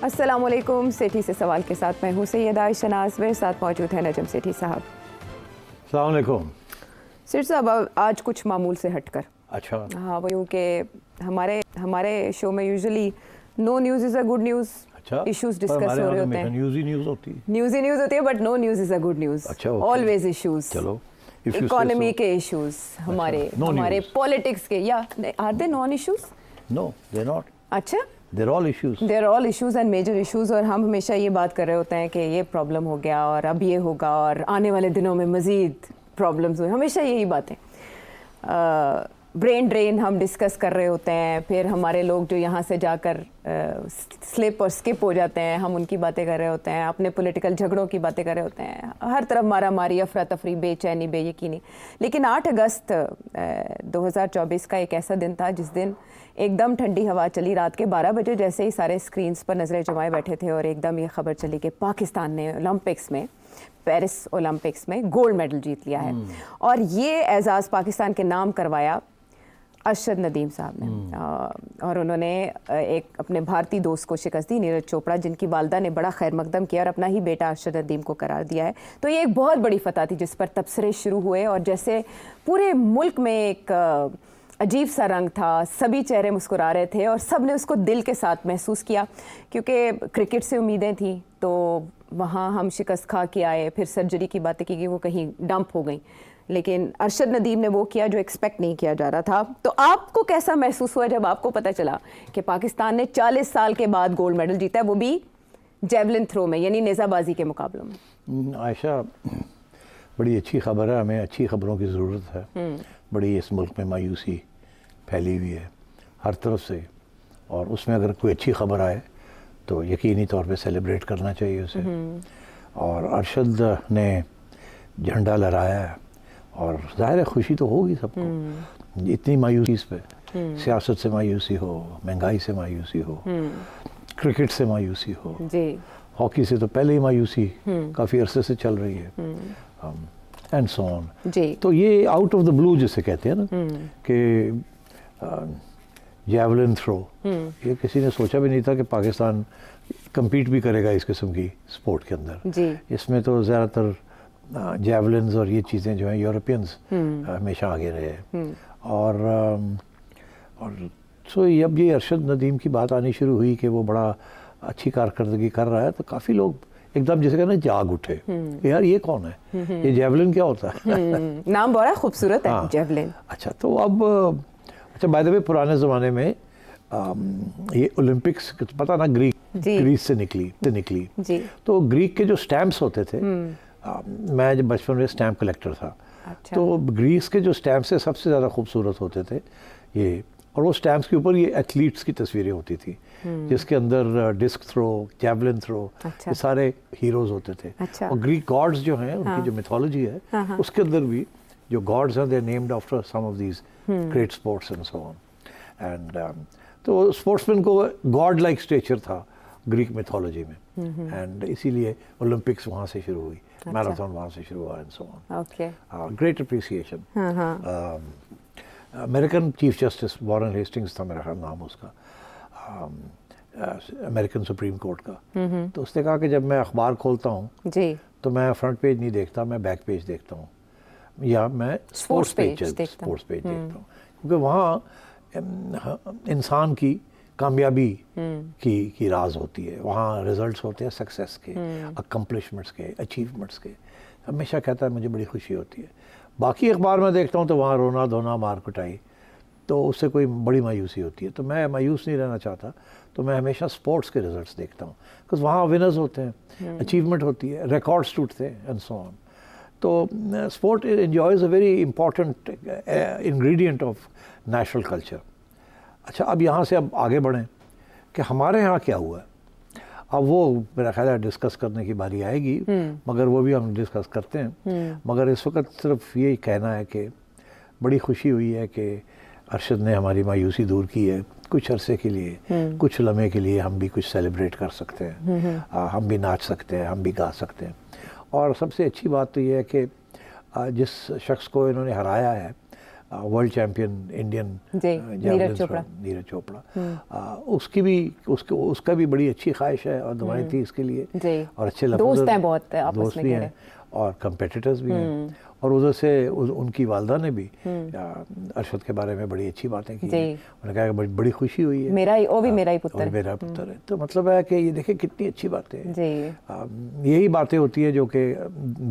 अस्सलामुअलैकुम। सेठी से सवाल के साथ मैं हूँ सैयदा आयशा नाज़, मेरे साथ मौजूद है नजम सेठी साहब। अस्सलाम वालेकुम। सेठ साहब, आज कुछ मामूल से हटकर। अच्छा। हाँ, वो यूँ कि हमारे शो में usually no news is a good news. अच्छा, इश्यूज डिस्कस हो रहे होते हैं। न्यूज़ ही न्यूज़ होती है। न्यूज़ ही न्यूज़ होती है, but no news is a good news. अच्छा, ऑलवेज इश्यूज। चलो, इकोनॉमी के इश्यूज, हमारे पॉलिटिक्स के, या are they non issues? No, they not. अच्छा, they're all issues. They're all issues and major issues. और हम हमेशा ये बात कर रहे होते हैं कि ये प्रॉब्लम हो गया और अब ये होगा और आने वाले दिनों में मज़ीद प्रॉब्लम्स हुए, हमेशा यही बातें। ब्रेन ड्रेन हम डिस्कस कर रहे होते हैं, फिर हमारे लोग जो यहाँ से जाकर स्लिप और स्किप हो जाते हैं, हम उनकी बातें कर रहे होते हैं, अपने पॉलिटिकल झगड़ों की बातें कर रहे होते हैं, हर तरफ मारा मारी, अफरा तफरी, बेचैनी, बेयकीनी। लेकिन 8 अगस्त 2024 का एक ऐसा दिन था जिस दिन एकदम ठंडी हवा चली। रात के 12 बजे जैसे ही सारे स्क्रीन्स पर नज़रें जमाए बैठे थे और एकदम ये खबर चली कि पाकिस्तान ने ओलंपिक्स में, पेरिस ओलंपिक्स में गोल्ड मेडल जीत लिया है। और ये एजाज़ पाकिस्तान के नाम करवाया अरशद नदीम साहब ने। और उन्होंने एक अपने भारतीय दोस्त को शिकस्त दी, नीरज चोपड़ा, जिनकी वालदा ने बड़ा खैर मकदम किया और अपना ही बेटा अरशद नदीम को करार दिया है। तो ये एक बहुत बड़ी फतह थी जिस पर तबसरे शुरू हुए और जैसे पूरे मुल्क में एक अजीब सा रंग था, सभी चेहरे मुस्कुरा रहे थे और सब ने उसको दिल के साथ महसूस किया, क्योंकि क्रिकेट से उम्मीदें थी। तो वहाँ हम शिकस्त खा के आए, फिर सर्जरी की बातें की गई, वो कहीं डंप हो गई। लेकिन अरशद नदीम ने वो किया जो एक्सपेक्ट नहीं किया जा रहा था। तो आपको कैसा महसूस हुआ जब आपको पता चला कि पाकिस्तान ने 40 साल के बाद गोल्ड मेडल जीता है, वो भी जेवलिन थ्रो में, यानी नेज़ाबाजी के मुकाबलों में? आयशा, बड़ी अच्छी खबर है, हमें अच्छी खबरों की ज़रूरत है। बड़ी इस मुल्क में मायूसी फैली हुई है हर तरफ से, और उसमें अगर कोई अच्छी खबर आए तो यकीनी तौर पे सेलिब्रेट करना चाहिए उसे। और अरशद ने झंडा लहराया है और ज़ाहिर है खुशी तो होगी सबको। इतनी मायूसी इस पे, सियासत से मायूसी हो, महंगाई से मायूसी हो, क्रिकेट से मायूसी हो, हॉकी से तो पहले ही मायूसी काफ़ी अरसे से चल रही है, एंड सो ऑन। तो ये आउट ऑफ द ब्लू जिसे कहते हैं ना, कि जेवलिन थ्रो, ये किसी ने सोचा भी नहीं था कि पाकिस्तान compete भी करेगा इस किस्म की स्पोर्ट के अंदर। इसमें तो ज़्यादातर जेवलिन्स और ये चीज़ें जो हैं यूरोपियंस हमेशा आगे रहे हैं। और सो अब ये अरशद नदीम की बात आनी शुरू हुई कि वो बड़ा अच्छी कारकर्दगी कर रहा है, तो काफ़ी लोग एकदम जैसे कहना जाग उठे, यार ये कौन है, ये जेवलिन क्या होता है? नाम बड़ा खूबसूरत है, जेवलिन। अच्छा, तो अब अच्छा, बाय द वे पुराने ज़माने में ये ओलंपिक्स पता ना ग्रीस से निकली। तो ग्रीक के जो स्टैम्प्स होते थे, मैं जब बचपन में स्टैम्प कलेक्टर था। अच्छा। तो ग्रीस के जो स्टैम्प्स से सबसे ज़्यादा खूबसूरत होते थे ये, और वो स्टैम्प्स के ऊपर ये एथलीट्स की तस्वीरें होती थी, जिसके अंदर डिस्क थ्रो, जेवलिन थ्रो, ये सारे हीरोज़ होते थे। अच्छा। और ग्रीक गॉड्स जो हैं, उनकी जो मिथोलॉजी है, उसके अंदर भी जो गॉड्स हैं, they named after some of these great sports and so on. And तो स्पोर्ट्समैन को गॉड लाइक स्टेचर था ग्रीक मिथोलॉजी में, एंड इसीलिए ओलंपिक्स वहाँ से शुरू हुई, मैराथन वहाँ से शुरू हुआ, and so on. Okay, great appreciation. American chief justice Warren Hastings था मेरा नाम उसका, अमेरिकन सुप्रीम कोर्ट का। तो उसने कहा कि जब मैं अखबार खोलता हूँ तो मैं फ्रंट पेज नहीं देखता, मैं बैक पेज देखता हूँ, या मैं स्पोर्ट्स पेज देखता हूँ, क्योंकि वहाँ इंसान की कामयाबी की राज होती है, वहाँ रिजल्ट्स होते हैं सक्सेस के, अकम्पलिशमेंट्स के, अचीवमेंट्स के। हमेशा कहता है मुझे बड़ी खुशी होती है। बाकी अखबार में देखता हूँ तो वहाँ रोना धोना, मार कुटाई, तो उससे कोई बड़ी मायूसी होती है। तो मैं मायूस नहीं रहना चाहता, तो मैं हमेशा स्पोर्ट्स के रिजल्ट्स देखता हूँ, बिकॉज वहाँ विनर्स होते हैं, अचीवमेंट होती है, रिकॉर्ड्स टूटते हैं, एंड सो ऑन। तो sport enjoys a very important ingredient of national culture. अच्छा, अब यहाँ से अब आगे बढ़ें कि हमारे यहाँ क्या हुआ है। अब वो मेरा ख्याल है डिस्कस करने की बारी आएगी, मगर वो भी हम डिस्कस करते हैं। मगर इस वक्त सिर्फ यही कहना है कि बड़ी खुशी हुई है कि अरशद ने हमारी मायूसी दूर की है कुछ अरसे के लिए, कुछ लम्हे के लिए हम भी कुछ सेलिब्रेट कर सकते हैं, हम भी नाच सकते हैं, हम भी गा सकते हैं। और सबसे अच्छी बात तो ये है कि जिस शख्स को इन्होंने हराया है world champion Indian Neeraj Chopra, उसका भी बड़ी अच्छी ख्वाहिश है और दुआएं थी इसके लिए, और अच्छे दोस्त हैं, बहुत दोस्त भी हैं और कंपेटिटर्स भी हैं। और उधर से उनकी वालदा ने भी अरशद के बारे में बड़ी अच्छी बातें की। उन्होंने कहा कि बड़ी खुशी हुई है, मेरा ही पुत्र है। तो मतलब है कि ये देखें कितनी अच्छी बातें हैं। यही बातें होती हैं जो कि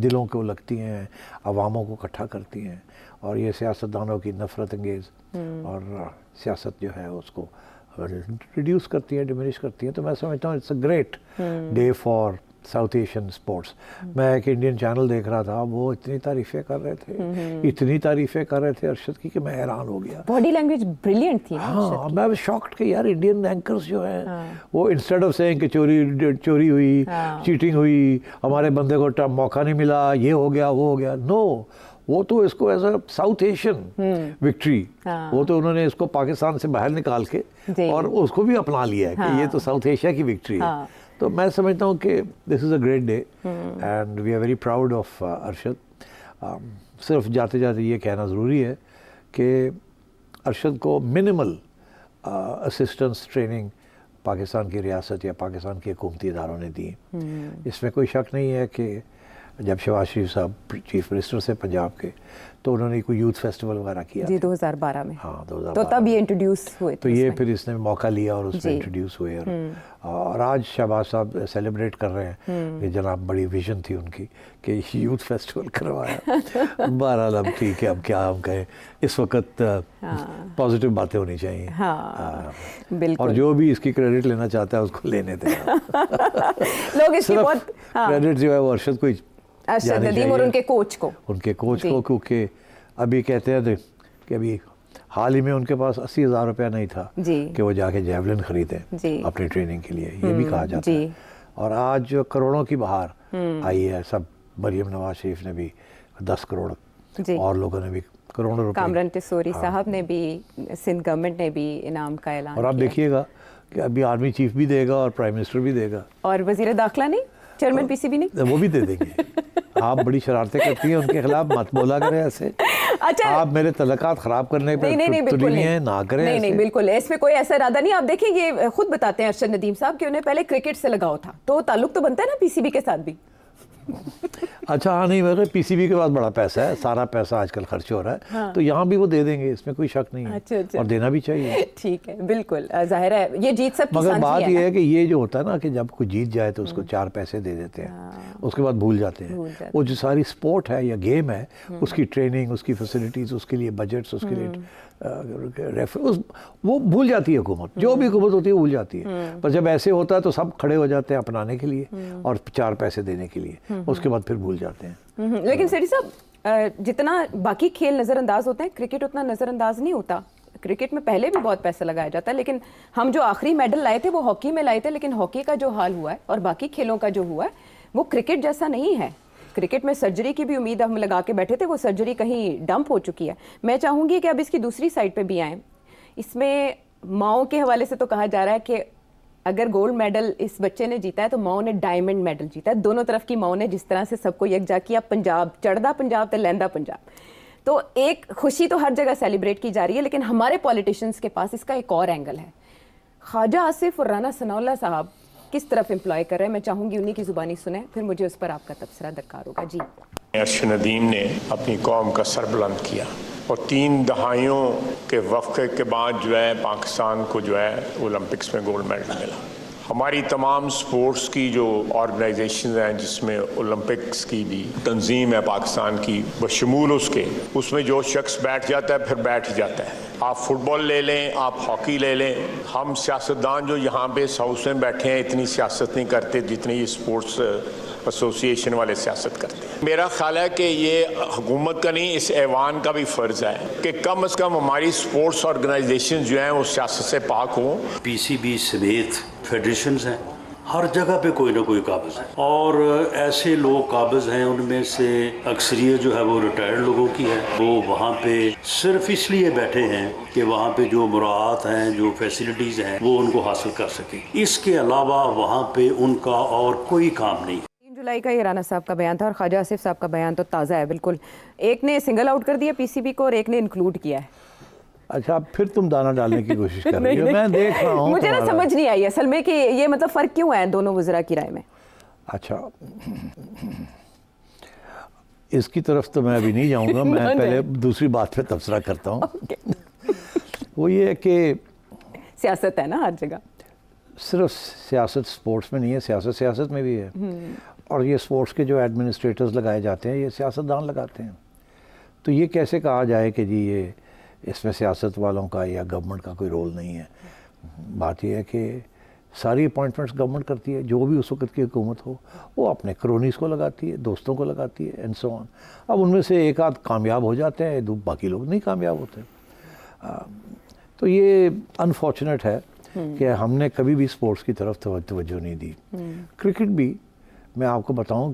दिलों को लगती हैं, अवामों को इकट्ठा करती हैं, और ये सियासतदानों की नफरत अंगेज़ और सियासत जो है उसको रिड्यूस करती है, डिमिनिश करती है। तो मैं समझता हूँ it's a great day for south Asian sports. मैं एक इंडियन चैनल देख रहा था, वो इतनी तारीफ़ें कर रहे थे अरशद की कि मैं हैरान हो गया। बॉडी लैंग्वेज ब्रिलियंट थी। हाँ, मैं शॉक्ड कि यार इंडियन एंकर्स जो हैं वो इंस्टेड ऑफ सेइंग कि चोरी हुई, चीटिंग हुई, हमारे बंदे को मौका नहीं मिला, ये हो गया वो हो गया, नो, वो तो इसको as a South Asian victory, वो तो उन्होंने इसको पाकिस्तान से बाहर निकाल के और उसको भी अपना लिया है कि ये तो साउथ एशिया की विक्ट्री है। तो मैं समझता हूँ कि this is a great day and we are very proud of Arshad. सिर्फ जाते जाते ये कहना ज़रूरी है कि अरशद को मिनिमल असिस्टेंस ट्रेनिंग पाकिस्तान की रियासत या पाकिस्तान के हुकूमती इदारों ने दी। इसमें कोई शक नहीं है कि जब शहबाज शरीफ साहब चीफ मिनिस्टर से पंजाब के, तो उन्होंने कोई यूथ फेस्टिवल वगैरह किया जी 2012 में। हाँ 2012, तो तब ये इंट्रोड्यूस हुए। तो ये फिर इसने मौका लिया और उसमें इंट्रोड्यूस हुए, और आज शहबाज साहब सेलिब्रेट कर रहे हैं कि जनाब बड़ी विजन थी उनकी कि यूथ फेस्टिवल करवाया। बहरहाल अब ठीक है, अब क्या हम कहें, इस वक्त पॉजिटिव बातें होनी चाहिए। बिल्कुल। और जो भी इसकी क्रेडिट लेना चाहता है उसको लेने देना। लोग इसकी बहुत क्रेडिट जो है वो अरशद को अरशद नदीम और उनके कोच को, क्योंकि अभी कहते हैं कि अभी हाल ही में उनके पास 80,000 रुपया नहीं था कि वो जाके जेवलिन खरीदें अपनी ट्रेनिंग के लिए, ये भी कहा जाता है। और आज जो करोड़ों की बहार आई है, सब मरियम नवाज शरीफ ने भी 10 करोड़ और लोगों ने भी करोड़ों रुपए, कामरान तिसोरी साहब ने भी, सिंध गवर्नमेंट ने भी इनाम का ऐलान और आप देखिएगा कि अभी आर्मी चीफ भी देगा और प्राइम मिनिस्टर भी देगा, और वजीर दाखिला नहीं, चेयरमैन पीसीबी नहीं, वो भी दे देंगे। आप बड़ी शरारतें करती हैं, उनके खिलाफ मत बोला करें ऐसे। अच्छा, आप मेरे तलकात खराब करने पर तुली हैं, ना करें। नहीं, बिल्कुल, इसमें कोई ऐसा इरादा नहीं। आप देखिए, ये खुद बताते हैं अरशद नदीम साहब कि उन्हें पहले क्रिकेट से लगाव था, तो ताल्लुक तो बनता है ना पीसीबी के साथ भी। अच्छा, हाँ, नहीं, मगर पीसीबी के पास बड़ा पैसा है, सारा पैसा आजकल खर्च हो रहा है, तो यहाँ भी वो दे देंगे, इसमें कोई शक नहीं है। अच्छा। और देना भी चाहिए। ठीक है, बिल्कुल, जाहिर है ये जीत सबकी मगर बात ये है कि ये जो होता है ना कि जब कोई जीत जाए तो उसको 4 पैसे दे देते हैं, उसके बाद भूल जाते हैं। वो जो सारी स्पोर्ट है या गेम है, उसकी ट्रेनिंग, उसकी फैसिलिटीज़, उसके लिए बजट्स, उसके लिए वो भूल जाती है हुकूमत, जो भी हुकूमत होती है भूल जाती है। पर जब ऐसे होता है तो सब खड़े हो जाते हैं अपनाने के लिए और 4 पैसे देने के लिए, उसके बाद फिर भूल जाते हैं। लेकिन सेठी साहब, जितना बाकी खेल नज़रअंदाज होते हैं, क्रिकेट उतना नज़रअंदाज नहीं होता। क्रिकेट में पहले भी बहुत पैसा लगाया जाता है, लेकिन हम जो आखिरी मेडल लाए थे वो हॉकी में लाए थे, लेकिन हॉकी का जो हाल हुआ है और बाकी खेलों का जो हुआ है वो क्रिकेट जैसा नहीं है। क्रिकेट में सर्जरी की भी उम्मीद हम लगा के बैठे थे, वो सर्जरी कहीं डंप हो चुकी है। मैं चाहूँगी कि अब इसकी दूसरी साइड पे भी आएँ। इसमें माओ के हवाले से तो कहा जा रहा है कि अगर गोल्ड मेडल इस बच्चे ने जीता है तो माओ ने डायमंड मेडल जीता है। दोनों तरफ की माओ ने जिस तरह से सबको यकजा किया, पंजाब चढ़दा पंजाब तो लहंदा पंजाब, तो एक खुशी तो हर जगह सेलिब्रेट की जा रही है। लेकिन हमारे पॉलिटिशियंस के पास इसका एक और एंगल है। ख्वाजा आसिफ और राना सनाउल्लाह साहब किस तरफ एम्प्लॉय कर रहे हैं, मैं चाहूँगी उन्हीं की ज़ुबानी सुने, फिर मुझे उस पर आपका तबसरा दरकार होगा। जी, अरशद नदीम ने अपनी कौम का सर बुलंद किया और 3 दहाइयों के वक़्फ़े के बाद जो है पाकिस्तान को जो है ओलंपिक्स में गोल्ड मेडल मिला। हमारी तमाम स्पोर्ट्स की जो ऑर्गेनाइजेशन हैं, जिसमें ओलंपिक्स की भी तंजीम है पाकिस्तान की, बशमूल उसमें जो शख्स बैठ जाता है फिर बैठ ही जाता है। आप फुटबॉल ले लें, आप हॉकी ले लें, हम सियासतदान जो यहाँ पे हाउस में बैठे हैं इतनी सियासत नहीं करते जितनी स्पोर्ट्स एसोसिएशन वाले सियासत करते हैं। मेरा ख्याल है कि ये हुकूमत का नहीं, इस ऐवान का भी फ़र्ज़ है कि कम से कम हमारी स्पोर्ट्स ऑर्गेनाइजेशन जो हैं वो सियासत से पाक हों। पीसीबी समेत फेडरेशंस हैं, हर जगह पे कोई ना कोई काबिज़ है, और ऐसे लोग काबिज़ हैं, उनमें से अक्सरियत जो है वो रिटायर्ड लोगों की है। वो वहाँ पे सिर्फ इसलिए बैठे हैं कि वहाँ पे जो मुराद हैं, जो फैसिलिटीज़ हैं, वो उनको हासिल कर सकें। इसके अलावा वहाँ पे उनका और कोई काम नहीं। जुलाई का ये राना साहब का बयान था और ख्वाजा आसिफ साहब का बयान तो ताज़ा है बिल्कुल। एक ने सिंगल आउट कर दिया पीसीबी को और एक ने इंक्लूड किया है। अच्छा, फिर तुम दाना डालने की कोशिश कर रही हो। मैं देख रहा हूँ, मुझे ना समझ नहीं आई असल में कि ये मतलब फ़र्क क्यों है दोनों वज़रा की राय में। अच्छा, इसकी तरफ तो मैं अभी नहीं जाऊँगा। मैं पहले दूसरी बात पे तबसरा करता हूँ। वो ये है कि सियासत है ना हर जगह, सिर्फ सियासत स्पोर्ट्स में नहीं है, सियासत में भी है। और ये स्पोर्ट्स के जो एडमिनिस्ट्रेटर्स लगाए जाते हैं ये सियासतदान लगाते हैं। तो ये कैसे कहा जाए कि जी ये इसमें सियासत वालों का या गवर्नमेंट का कोई रोल नहीं है। बात यह है कि सारी अपॉइंटमेंट्स गवर्नमेंट करती है, जो भी उस वक्त की हुकूमत हो वो अपने क्रोनीस को लगाती है, दोस्तों को लगाती है, एंड सो ऑन। अब उनमें से एक आध कामयाब हो जाते हैं, बाकी लोग नहीं कामयाब होते। तो ये अनफॉर्चुनेट है कि हमने कभी भी स्पोर्ट्स की तरफ तवज्जो नहीं दी। क्रिकेट भी, मैं आपको बताऊं,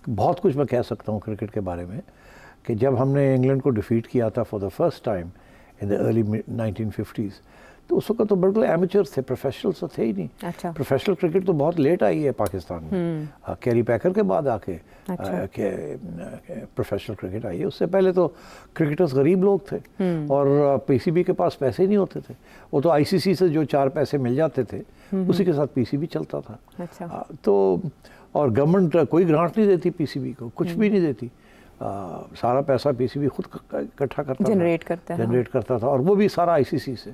बहुत कुछ मैं कह सकता हूं क्रिकेट के बारे में, कि जब हमने इंग्लैंड को डिफीट किया था for the first time in the early 1950s, तो उस वक्त तो बिल्कुल एमेचर्स थे, प्रोफेशनल्स तो थे ही नहीं। अच्छा। प्रोफेशनल क्रिकेट तो बहुत लेट आई है पाकिस्तान में, कैरी पैकर के बाद आके प्रोफेशनल क्रिकेट आई है। उससे पहले तो क्रिकेटर्स गरीब लोग थे और पीसीबी के पास पैसे ही नहीं होते थे। वो तो आईसीसी से जो 4 पैसे मिल जाते थे उसी के साथ पीसीबी चलता था। अच्छा। तो और गवर्नमेंट कोई ग्रांट नहीं देती पीसीबी को, कुछ भी नहीं देती। सारा पैसा पीसीबी खुद इकट्ठा करता जनरेट करता था और वो भी सारा आईसीसी से।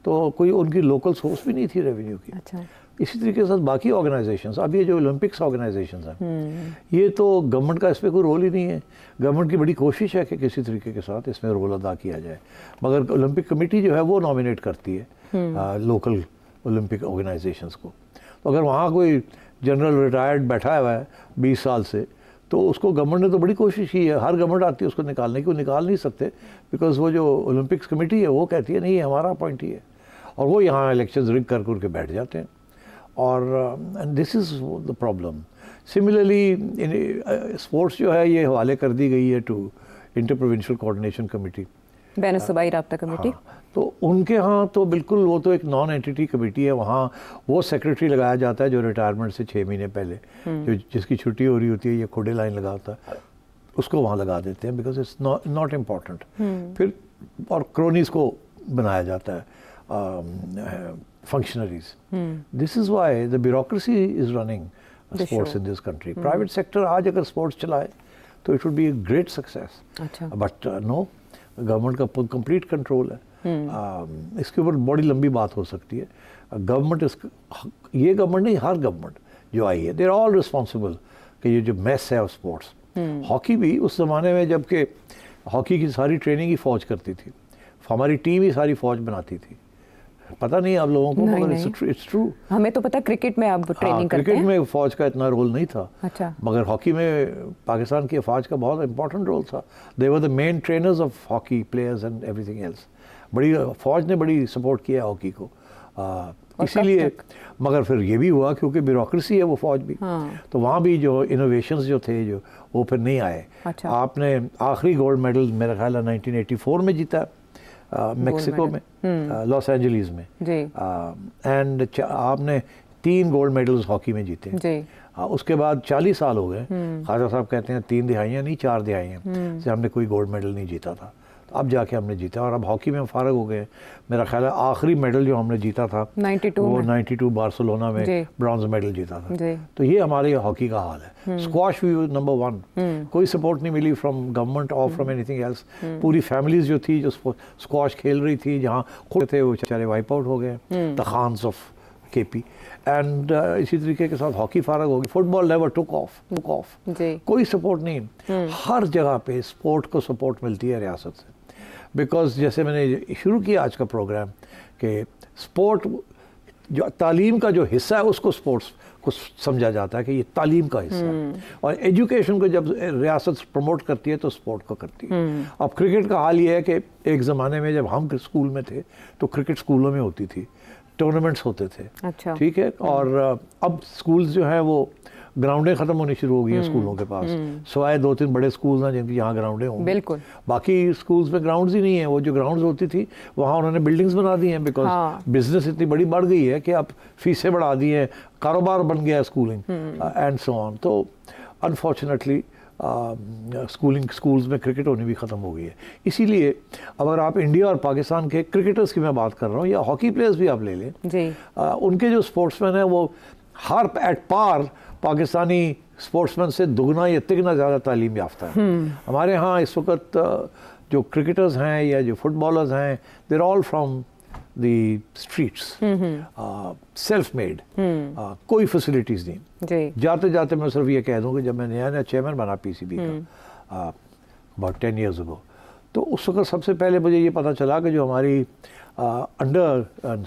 तो कोई उनकी लोकल सोर्स भी नहीं थी रेवेन्यू की। अच्छा। इसी तरीके के साथ बाकी ऑर्गेनाइजेशंस, अब ये जो ओलंपिक्स ऑर्गेनाइजेशंस हैं, ये तो गवर्नमेंट का इसमें कोई रोल ही नहीं है। गवर्नमेंट की बड़ी कोशिश है कि किसी तरीके के साथ इसमें रोल अदा किया जाए, मगर ओलंपिक कमेटी जो है वो नॉमिनेट करती है लोकल ओलंपिक ऑर्गेनाइजेशंस को। तो अगर वहाँ कोई जनरल रिटायर्ड बैठा हुआ है 20 साल से, तो उसको गवर्नमेंट ने तो बड़ी कोशिश की है, हर गवर्नमेंट आती है उसको निकालने की, वो निकाल नहीं सकते, बिकॉज वो जो ओलंपिक्स कमेटी है वो कहती है नहीं, हमारा पॉइंट ही है, और वो यहाँ इलेक्शंस रिग कर के बैठ जाते हैं। और this is the problem. Similarly sports जो है ये हवाले कर दी गई है to inter provincial coordination committee, बैन सूबाई राब्ता कमेटी। तो उनके यहाँ तो बिल्कुल वो तो एक नॉन एंटिटी कमेटी है। वहाँ वो सेक्रेटरी लगाया जाता है जो रिटायरमेंट से 6 महीने पहले, जो जिसकी छुट्टी हो रही होती है, ये खुदे लाइन लगाता है, उसको वहाँ लगा देते हैं, बिकॉज इट्स नॉट इम्पॉर्टेंट। फिर और क्रोनीज को बनाया जाता है functionaries. This is why the bureaucracy is running sports in this country. Private sector आज अगर स्पोर्ट्स चलाए तो it would be a great success, but no, government का कंप्लीट कंट्रोल है। इसके ऊपर बड़ी लंबी बात हो सकती है। गवर्नमेंट ये गवर्नमेंट नहीं, हर गवर्नमेंट जो आई है, दे आर ऑल रिस्पॉन्सिबल कि ये जो मैस है ऑफ स्पोर्ट्स। हॉकी भी उस ज़माने में जबकि हॉकी की सारी ट्रेनिंग ही फ़ौज करती थी, हमारी टीम ही सारी फ़ौज बनाती थी। पता नहीं आप लोगों को, मगर इट्स ट्रू। हमें तो पता क्रिकेट में आप ट्रेनिंग करते हैं। क्रिकेट में फ़ौज का इतना रोल नहीं था। अच्छा। मगर हॉकी में पाकिस्तान की फ़ौज का बहुत इंपॉर्टेंट रोल था। They were the main trainers of hockey players and everything else. बड़ी फ़ौज ने बड़ी सपोर्ट किया हॉकी को, इसीलिए। मगर फिर ये भी हुआ क्योंकि ब्यूरोक्रेसी है वो फ़ौज भी, तो वहाँ भी जो इनोवेशंस जो थे जो वो फिर नहीं आए। अच्छा। आपने आखिरी गोल्ड मेडल मेरा ख्याल है 1984 में जीता, मेक्सिको में, लॉस एंजलिस में, एंड आपने 3 गोल्ड मेडल्स हॉकी में जीते जी। उसके बाद 40 साल हो गए, ख्वाजा साहब कहते हैं 3 दिहाइयाँ नहीं 4 दिहाइयाँ से हमने कोई गोल्ड मेडल नहीं जीता था। तो अब जाके हमने जीता और अब हॉकी में हम फारग हो गए। मेरा ख्याल है आखिरी मेडल जो हमने जीता था 92 बार्सिलोना में ब्रॉन्ज मेडल जीता था। तो ये हमारे हॉकी का हाल है। स्क्वाश भी नंबर 1, कोई सपोर्ट नहीं मिली फ्रॉम गवर्नमेंट और फ्रॉम एनीथिंग एल्स। पूरी फैमिलीज जो थी जो स्क्वाश खेल रही थी, जहाँ खुद थे वो बेचारे वाइप आउट हो गए, the Khans of KP. And इसी तरीके के साथ हॉकी फारग होगी। फुटबॉल नेवर टुक ऑफ, कोई सपोर्ट नहीं। हर जगह पे स्पोर्ट को सपोर्ट मिलती है रियासत से, बिकॉज जैसे मैंने शुरू किया आज का प्रोग्राम कि स्पोर्ट जो तालीम का जो हिस्सा है उसको स्पोर्ट्स को समझा जाता है कि ये तालीम का हिस्सा है, और एजुकेशन को जब रियासत प्रमोट करती है तो स्पोर्ट को करती है। अब क्रिकेट का हाल ये है कि एक ज़माने में जब हम स्कूल में थे तो क्रिकेट स्कूलों में होती थी, टूर्नामेंट्स होते थे। अच्छा। ठीक है। और अब स्कूल्स जो हैं वो ग्राउंडें ख़त्म होनी शुरू हो गई हैं स्कूलों के पास, सिवाय 2-3 बड़े स्कूल हैं जिनकी यहाँ ग्राउंडें होंगी। बिल्कुल। बाकी स्कूल्स में ग्राउंड्स ही नहीं है। वो जो ग्राउंड्स होती थी वहाँ उन्होंने बिल्डिंग्स बना दी हैं, बिकॉज बिजनेस इतनी बड़ी बढ़ गई है कि अब फीसें बढ़ा दी हैं, कारोबार बन गया है स्कूलिंग एंड सो ऑन। तो अनफॉर्चुनेटली स्कूल्स में क्रिकेट होनी भी ख़त्म हो गई है। इसीलिए अगर आप इंडिया और पाकिस्तान के क्रिकेटर्स की मैं बात कर रहा हूँ या हॉकी प्लेयर्स भी आप ले लें जी, उनके जो स्पोर्ट्समैन हैं वो हर एट पार पाकिस्तानी स्पोर्ट्समैन से दुगना या तिगना ज़्यादा तालीम याफ्ता है। हमारे यहाँ इस वक्त जो क्रिकेटर्स हैं या जो फुटबॉलर्स हैं, they're all from the streets, self made, कोई फैसिलिटीज़ नहीं। जाते जाते मैं सिर्फ ये कह दूँ कि जब मैं नया चेयरमैन बना पीसीबी का अबाउट 10 years ago, तो उस वक्त सबसे पहले मुझे ये पता चला कि जो हमारी अंडर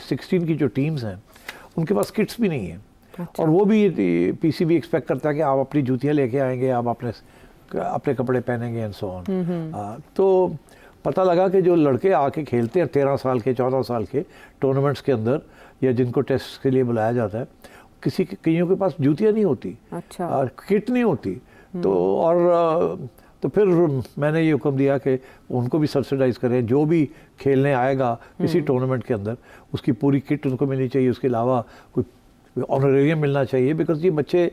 16 की जो टीम्स हैं उनके पास किट्स भी नहीं है। अच्छा। और वो भी पीसीबी एक्सपेक्ट करता है कि आप अपनी जूतियाँ लेके आएंगे, आप अपने कपड़े पहनेंगे एंड सो ऑन। तो पता लगा कि जो लड़के आके खेलते हैं 13 साल के 14 साल के टूर्नामेंट्स के अंदर या जिनको टेस्ट के लिए बुलाया जाता है, कईयों के पास जूतियाँ नहीं होती। अच्छा। और किट नहीं होती। तो फिर मैंने ये हुक्म दिया कि उनको भी सब्सिडाइज़ करें, जो भी खेलने आएगा किसी टूर्नामेंट के अंदर उसकी पूरी किट उनको मिलनी चाहिए, उसके अलावा कोई ऑनरेरियम मिलना चाहिए, बिकॉज ये बच्चे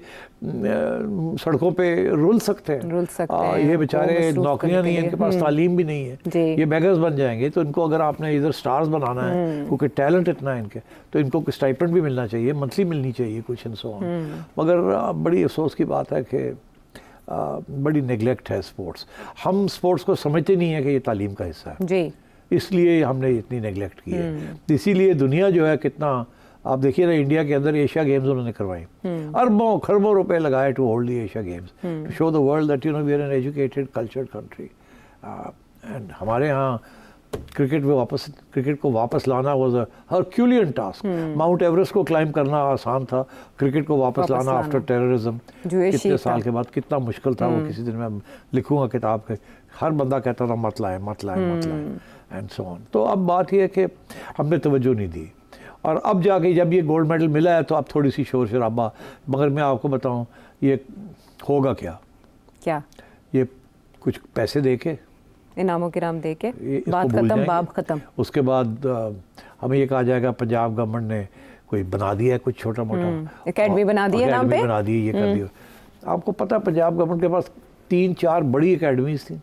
सड़कों पे रुल सकते हैं, ये बेचारे नौकरियां नहीं है, इनके पास तालीम भी नहीं है, ये बेगर्स बन जाएंगे। तो इनको अगर आपने इधर स्टार्स बनाना है, क्योंकि टैलेंट इतना है इनके, तो इनको स्टाइपेंड भी मिलना चाहिए, मंथली मिलनी चाहिए कुछ एंड सो ऑन। मगर बड़ी अफसोस की बात है कि बड़ी नेग्लेक्ट है स्पोर्ट्स। हम स्पोर्ट्स को समझते नहीं है कि ये तालीम का हिस्सा है जी, इसलिए हमने इतनी नेग्लेक्ट की है। इसीलिए दुनिया जो है कितना, आप देखिए ना इंडिया के अंदर एशिया गेम्स उन्होंने करवाई, अरबों खरबों रुपए लगाए to hold the Asia Games, to show the world that you know we are an educated cultured country. And हमारे यहाँ क्रिकेट को वापस लाना was a Herculean task. Mount Everest को क्लाइंब करना आसान था, क्रिकेट को वापस लाना आफ्टर टेररिज्म कितने साल के बाद कितना मुश्किल था। वो किसी दिन मैं लिखूंगा किताब के, हर बंदा कहता था मत लाए एंड सो ऑन। तो अब बात यह है कि हमने तवज्जो नहीं दी, और अब जाके जब ये गोल्ड मेडल मिला है तो अब थोड़ी सी शोर शराबा। मगर मैं आपको बताऊं ये होगा क्या ये कुछ पैसे दे के, इनामों के नाम दे के बात खत्म, बाब खत्म। उसके बाद हमें ये कहा जाएगा पंजाब गवर्नमेंट ने कोई बना दिया है कुछ छोटा मोटा एकेडमी बना दी है, नाम पे बना दी, ये कर दिया। आपको पता है पंजाब गवर्नमेंट के पास 3-4 बड़ी एकेडमीज थी,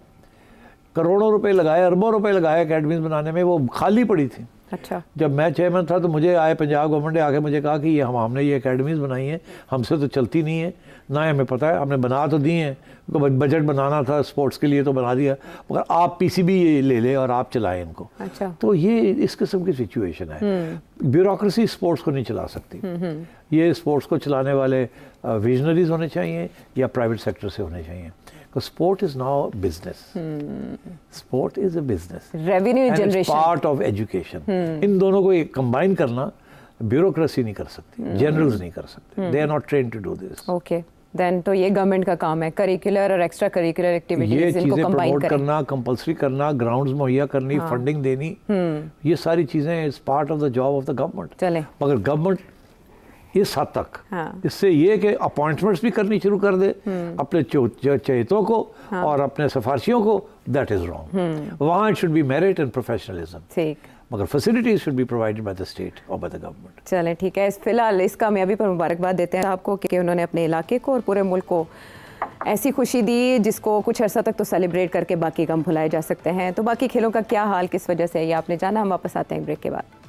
करोड़ों रुपए लगाए, अरबों रुपए लगाए एकेडमीज बनाने में, वो खाली पड़ी थी। अच्छा। जब मैं चेयरमैन था तो मुझे आए पंजाब गवर्नमेंट ने आके मुझे कहा कि ये हमने ये एकेडमीज बनाई हैं, हमसे तो चलती नहीं है, ना हमें पता है, हमने बना तो दी हैं, बजट बनाना था स्पोर्ट्स के लिए तो बना दिया, मगर आप पीसीबी ये ले ले और आप चलाएं इनको। अच्छा। तो ये इस किस्म की सिचुएशन है। ब्यूरोक्रेसी स्पोर्ट्स को नहीं चला सकती, ये स्पोर्ट्स को चलाने वाले विजनरीज होने चाहिए या प्राइवेट सेक्टर से होने चाहिए। Because sport is now a business. Sport is a business. Revenue and generation. It's part of education. इन दोनों को कंबाइन करना ब्यूरोक्रेसी नहीं कर सकती, जनरल्स नहीं कर सकते. They are not trained to do this. Okay. Then तो ये गवर्नमेंट का काम है, करिकुलर और एक्स्ट्रा करिकुलर एक्टिविटीज इनको कंबाइन करना, कंपल्सरी करना, ग्राउंड्स मुहैया करनी, फंडिंग देनी, ये सारी चीजें is part of the job of the government. चले, मगर गवर्नमेंट इस हद तक, इससे ये कि अपॉइंटमेंट्स भी करनी शुरू कर दे अपने चहेतों को और अपने सिफारशियों को, दैट इज रॉन्ग। वहाँ it should be merit and professionalism, ठीक, मगर facilities should be provided by the state और बाय द गवर्नमेंट। चलें ठीक है, फिलहाल इस कामयाबी पर मुबारकबाद देते हैं आपको कि उन्होंने अपने इलाके को और पूरे मुल्क को ऐसी खुशी दी जिसको कुछ अर्सा तक तो सेलिब्रेट करके बाकी गम भुलाए जा सकते हैं। तो बाकी खेलों का क्या हाल किस वजह से है ये आपने जाना, हम वापस आते हैं ब्रेक के बाद।